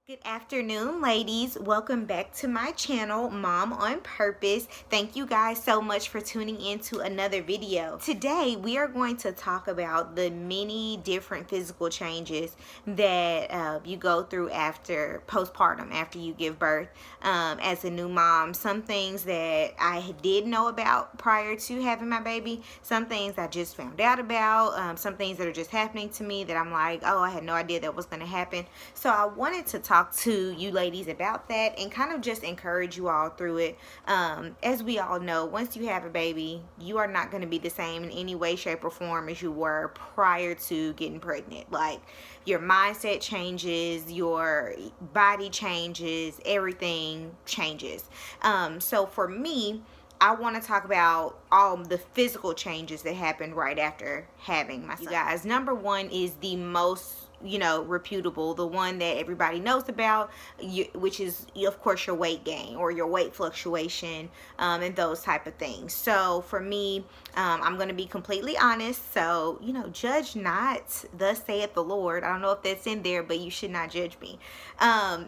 Good afternoon, ladies. Welcome back to my channel, Mom on Purpose. Thank you guys so much for tuning in to another video. Today, we are going to talk about the many different physical changes that you go through after postpartum, after you give birth as a new mom. Some things that I did know about prior to having my baby, some things I just found out about, some things that are just happening to me that I'm like, oh, I had no idea that was going to happen. So I wanted to talk to you ladies about that and kind of just encourage you all through it. As we all know, once you have a baby, you are not going to be the same in any way, shape, or form as you were prior to getting pregnant. Like, your mindset changes, your body changes, everything changes. So for me, I want to talk about all the physical changes that happened right after having my son. You guys, number one is the most reputable, the one that everybody knows about, which is of course your weight gain or your weight fluctuation, and those type of things. So for me, I'm going to be completely honest, so judge not, thus saith the Lord. I don't know if that's in there, but you should not judge me.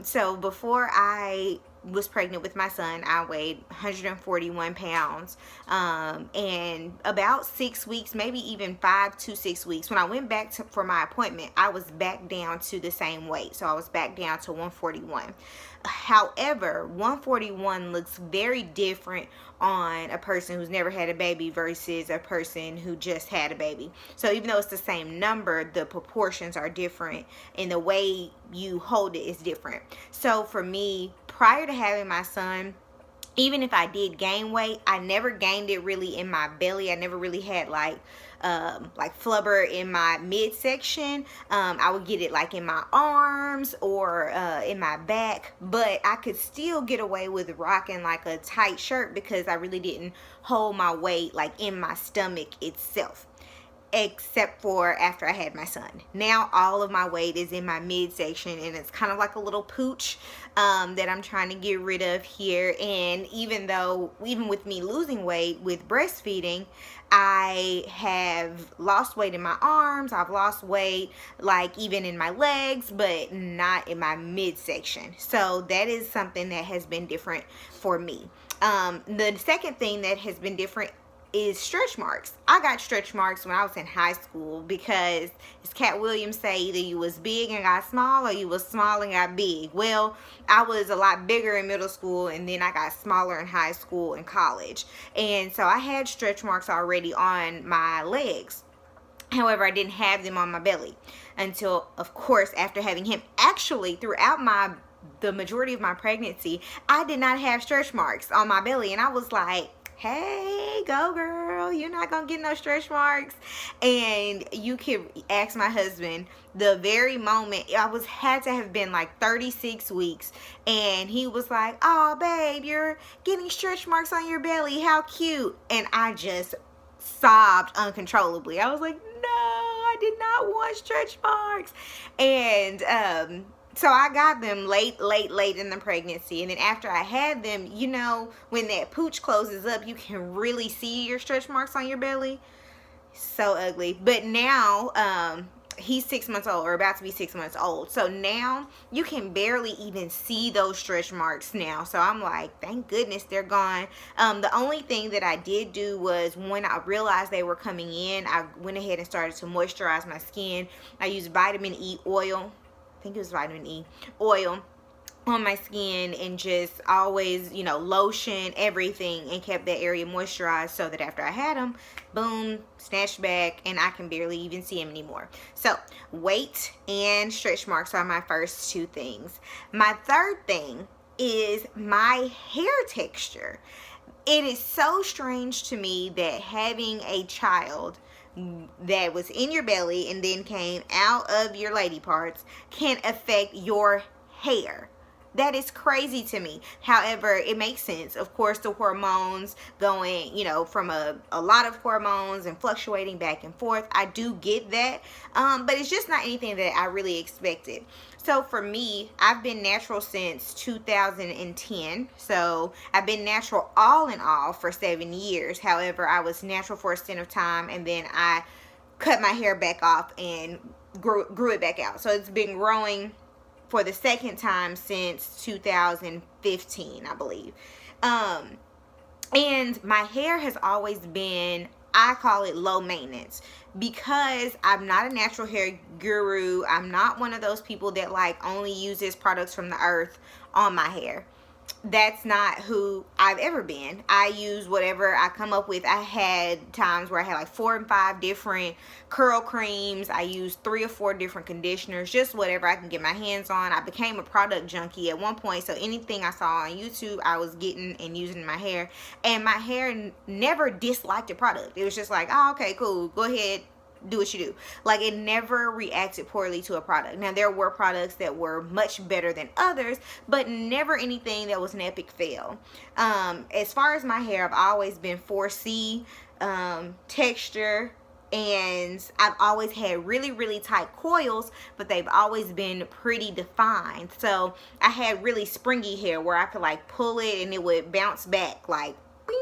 So before I was pregnant with my son, I weighed 141 pounds, and about 6 weeks, maybe even 5 to 6 weeks, when I went back for my appointment, I was back down to the same weight. So I was back down to 141. However, 141 looks very different on a person who's never had a baby versus a person who just had a baby. So even though it's the same number, the proportions are different and the way you hold it is different. So for me, prior to having my son, even if I did gain weight, I never gained it really in my belly. I never really had like flubber in my midsection. I would get it like in my arms or in my back, but I could still get away with rocking like a tight shirt because I really didn't hold my weight like in my stomach itself, except for after I had my son. Now all of my weight is in my midsection, and it's kind of like a little pooch that I'm trying to get rid of here. And even with me losing weight with breastfeeding, I have lost weight in my arms, I've lost weight like even in my legs, but not in my midsection. So that is something that has been different for me. The second thing that has been different is stretch marks. I got stretch marks when I was in high school because, as Cat Williams say, either you was big and got small or you was small and got big. Well, I was a lot bigger in middle school, and then I got smaller in high school and college, and so I had stretch marks already on my legs. However, I didn't have them on my belly until, of course, after having him. Actually, throughout the majority of my pregnancy, I did not have stretch marks on my belly, and I was like, hey, go girl, you're not gonna get no stretch marks. And you can ask my husband, the very moment I had to have been like 36 weeks, and he was like, oh babe, you're getting stretch marks on your belly, how cute. And I just sobbed uncontrollably. I was like, no, I did not want stretch marks. And so I got them late in the pregnancy. And then after I had them, when that pooch closes up, you can really see your stretch marks on your belly. So ugly. But now, he's 6 months old, or about to be 6 months old. So now you can barely even see those stretch marks now. So I'm like, thank goodness they're gone. The only thing that I did do was, when I realized they were coming in, I went ahead and started to moisturize my skin. I used vitamin E oil. I think it was vitamin E oil on my skin, and just always, lotion everything, and kept that area moisturized so that after I had them, boom, snatched back, and I can barely even see them anymore. So weight and stretch marks are my first two things. My third thing is my hair texture. It is so strange to me that having a child that was in your belly and then came out of your lady parts can affect your hair. That is crazy to me. However, it makes sense. Of course, the hormones going, from a lot of hormones and fluctuating back and forth. I do get that. But it's just not anything that I really expected. So for me, I've been natural since 2010. So I've been natural all in all for 7 years. However, I was natural for a stint of time, and then I cut my hair back off and grew it back out. So it's been growing for the second time since 2015, I believe. And my hair has always been, I call it low maintenance, because I'm not a natural hair guru. I'm not one of those people that like only uses products from the earth on my hair. That's not who I've ever been. I use whatever I come up with. I had times where I had like 4 and 5 different curl creams. I used 3 or 4 different conditioners, just whatever I can get my hands on. I became a product junkie at one point, so anything I saw on YouTube I was getting and using in my hair, and my hair never disliked the product. It was just like, oh, okay, cool, go ahead, do what you do. Like, it never reacted poorly to a product. Now, there were products that were much better than others, but never anything that was an epic fail. As far as my hair, I've always been 4C texture, and I've always had really, really tight coils, but they've always been pretty defined. So I had really springy hair where I could like pull it and it would bounce back like bing.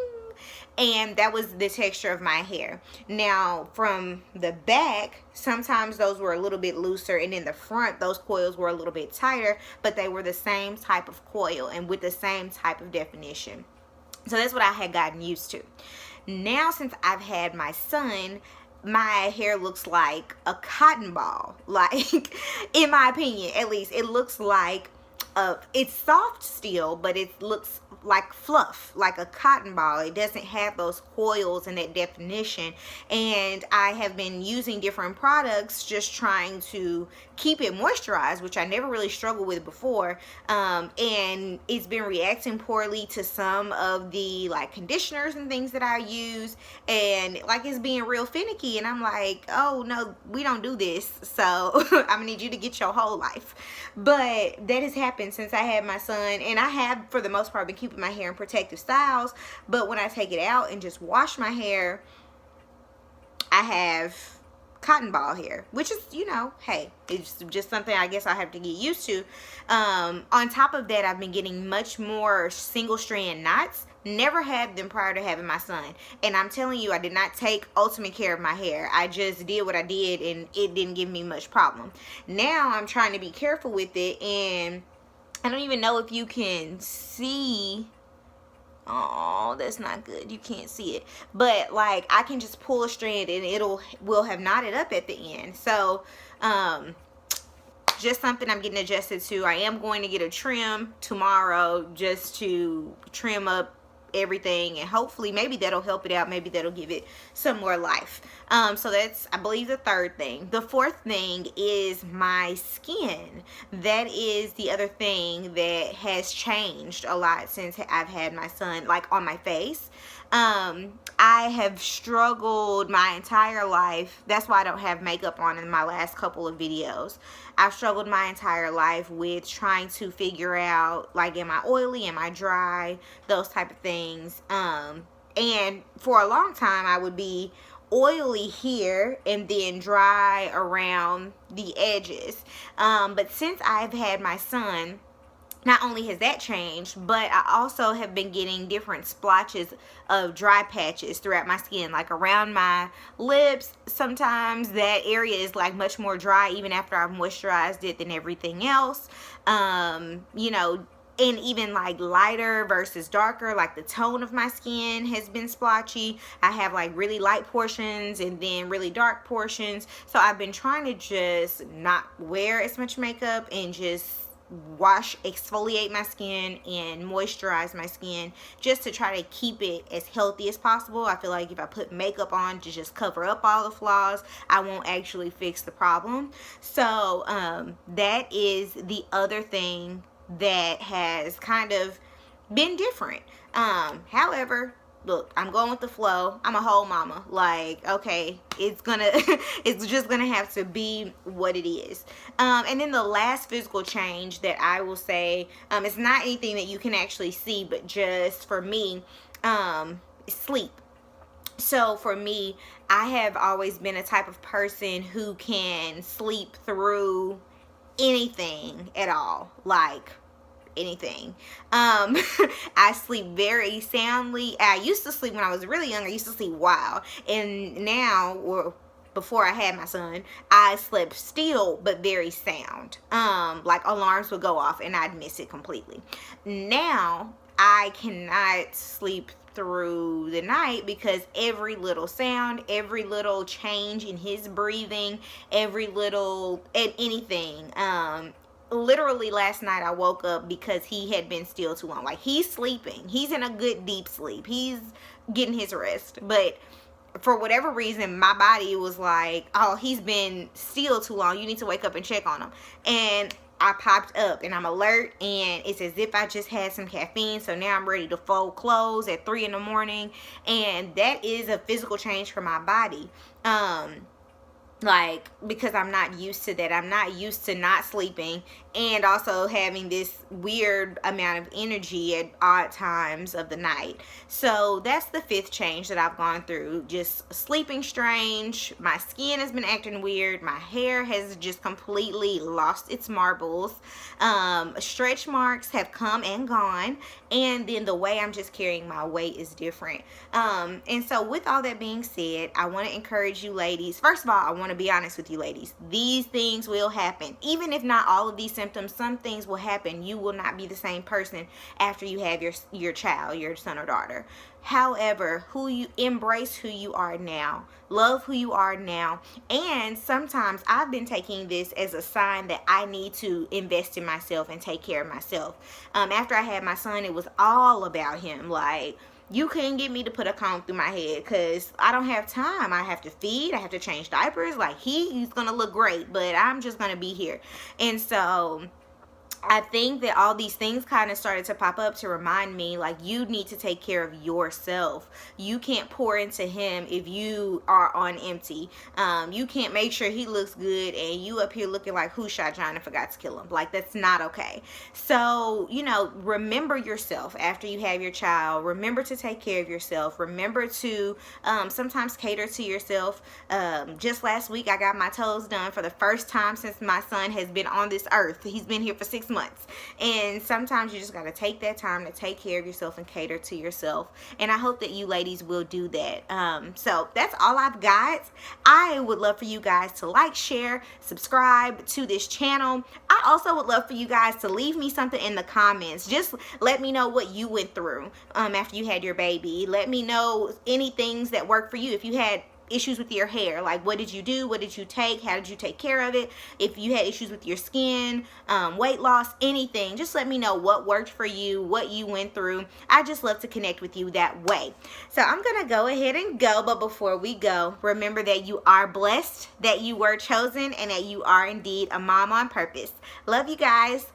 And that was the texture of my hair. Now, from the back, sometimes those were a little bit looser, and in the front, those coils were a little bit tighter, but they were the same type of coil and with the same type of definition. So that's what I had gotten used to. Now, since I've had my son, my hair looks like a cotton ball. Like, in my opinion, at least, it looks like it's soft still, but it looks like fluff, like a cotton ball. It doesn't have those coils and that definition. And I have been using different products just trying to keep it moisturized, which I never really struggled with before. And it's been reacting poorly to some of the like conditioners and things that I use, and like it's being real finicky, and I'm like, oh no, we don't do this, so I'm gonna need you to get your whole life. But that has happened since I had my son, and I have for the most part been keeping my hair in protective styles, but when I take it out and just wash my hair, I have cotton ball hair, which is, you know, hey, it's just something I guess I have to get used to. On top of that, I've been getting much more single strand knots. Never had them prior to having my son, and I'm telling you, I did not take ultimate care of my hair. I just did what I did, and it didn't give me much problem. Now I'm trying to be careful with it, and I don't even know if you can see. Oh, that's not good. You can't see it, but like I can just pull a strand and will have knotted up at the end. So just something I'm getting adjusted to. I am going to get a trim tomorrow just to trim up everything, and hopefully maybe that'll help it out, maybe that'll give it some more life. So that's, I believe, the third thing. The fourth thing is my skin. That is the other thing that has changed a lot since I've had my son, like on my face. I have struggled my entire life. That's why I don't have makeup on in my last couple of videos. I've struggled my entire life with trying to figure out, like, am I oily, am I dry, those type of things. And for a long time I would be oily here and then dry around the edges. But since I've had my son, not only has that changed, but I also have been getting different splotches of dry patches throughout my skin, like around my lips. Sometimes that area is like much more dry even after I've moisturized it than everything else. You know, and even like lighter versus darker, like the tone of my skin has been splotchy. I have like really light portions and then really dark portions. So I've been trying to just not wear as much makeup and just exfoliate my skin and moisturize my skin, just to try to keep it as healthy as possible. I feel like if I put makeup on to just cover up all the flaws, I won't actually fix the problem. So that is the other thing that has kind of been different. However, look, I'm going with the flow. I'm a whole mama. Like, okay, it's just gonna have to be what it is. And then the last physical change that I will say, it's not anything that you can actually see, but just for me, sleep. So for me, I have always been a type of person who can sleep through anything at all, like anything. I sleep very soundly. I used to sleep when I was really young. I used to sleep wild, and now, or before I had my son, I slept still but very sound. Like alarms would go off and I'd miss it completely. Now I cannot sleep through the night because every little sound, every little change in his breathing, every little anything, literally last night I woke up because he had been still too long. Like, he's sleeping, he's in a good deep sleep, he's getting his rest, but for whatever reason my body was like, oh, he's been still too long, you need to wake up and check on him. And I popped up and I'm alert, and it's as if I just had some caffeine. So now I'm ready to fold clothes at 3 in the morning, and that is a physical change for my body. Like, because I'm not used to that. I'm not used to not sleeping and also having this weird amount of energy at odd times of the night. So that's the 5th change that I've gone through. Just sleeping strange, my skin has been acting weird, my hair has just completely lost its marbles, stretch marks have come and gone, and then the way I'm just carrying my weight is different. And so with all that being said, I want to encourage you ladies. First of all, I want to be honest with you ladies. These things will happen. Even if not all of these symptoms, some things will happen. You will not be the same person after you have your child, your son or daughter. However, embrace who you are now. Love who you are now. And sometimes I've been taking this as a sign that I need to invest in myself and take care of myself. After I had my son, it was all about him. Like, you couldn't get me to put a comb through my head because I don't have time. I have to feed. I have to change diapers. Like, he's going to look great, but I'm just going to be here. And so I think that all these things kind of started to pop up to remind me, like, you need to take care of yourself. You can't pour into him if you are on empty. You can't make sure he looks good and you up here looking like who shot John and forgot to kill him. Like, that's not okay. So, you know, remember yourself after you have your child. Remember to take care of yourself. Remember to sometimes cater to yourself. Just last week I got my toes done for the first time since my son has been on this earth. He's been here for 6 months. And sometimes you just got to take that time to take care of yourself and cater to yourself. And I hope that you ladies will do that. So that's all I've got. I would love for you guys to like, share, subscribe to this channel. I also would love for you guys to leave me something in the comments. Just let me know what you went through after you had your baby. Let me know any things that worked for you. If you had issues with your hair, like, what did you do? What did you take? How did you take care of it? If you had issues with your skin, weight loss, anything, just let me know what worked for you, what you went through. I just love to connect with you that way. So I'm gonna go ahead and go, but before we go, remember that you are blessed, that you were chosen, and that you are indeed a mom on purpose. Love you guys.